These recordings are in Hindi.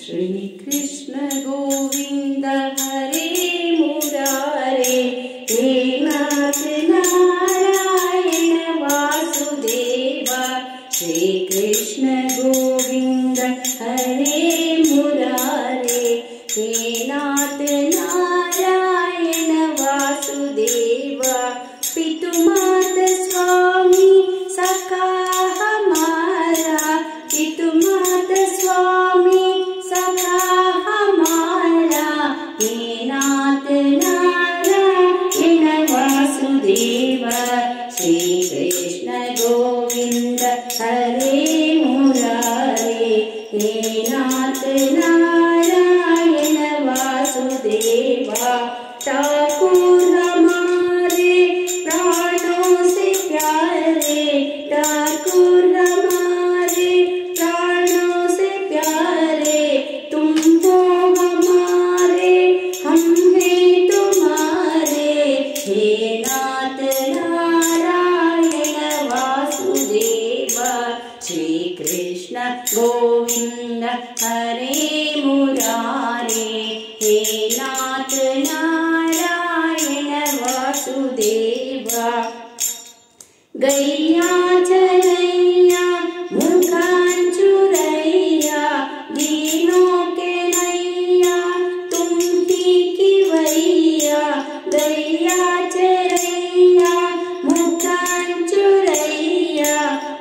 श्री कृष्ण गोविंद हरे मुरारे, हे नाथ नारायण वासुदेवा। श्री कृष्ण गोविंद हरे मुरारे, हे नाथ नारायण वासुदेवा। पितु मात स्वामी सखा हमारा, पितु मात स्वामी सखा हमारा। हे नाथ नारायण वासुदेवा। श्री कृष्ण गोविंद हरे मुरारे, हे नाथ नारायण वासुदेवा। ठाकुर हमारे प्राणों से प्यारे, ठाकुर हमारे प्राणों से प्यारे। तुम हो हमारे, हम हैं तुम्हारे। हे नाथ नारायण वासुदेवा। श्री कृष्ण गोविंद हरे मुरारे, हे नाथ नारायण वासुदेवा। गैया चरैया मुखांचुरैया, दीनों के नैया तुम ही किवैया। गैया चरैया मुखांचुरैया,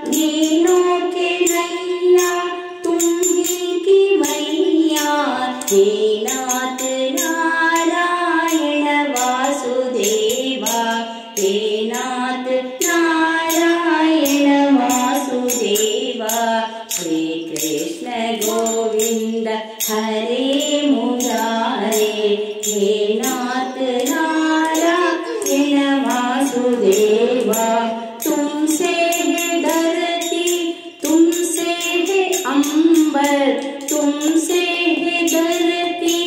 दीनों के नैया तुम ही किवैया। हे नाथ नारायण वासुदेवा, हे नाथ नारायण वासुदेवा। श्री कृष्ण गोविंद हरे मुरारे, हे नाथ नारायण वासुदेवा। तुमसे है धरती, तुमसे है अंबर, तुमसे है धरती,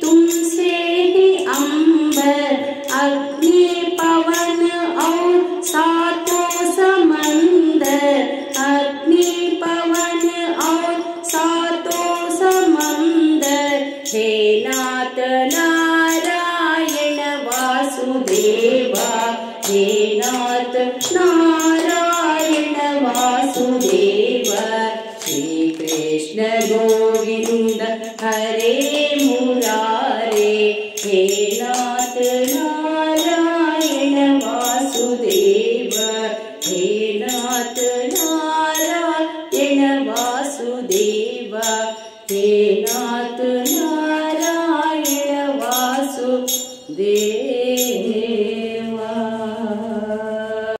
तुमसे है अंबर। अग्नि पवन और सातों समंदर, अग्नि पवन और सातों समंदर। हे नाथ नारायण वासुदेवा, हे नाथ नारायण वासुदेवा। श्री कृष्ण गोविंद हरे मुरारे, हे नाथ नारायण वासुदेवा। हे नाथ नारायण वासुदेवा, हे नाथ नारायण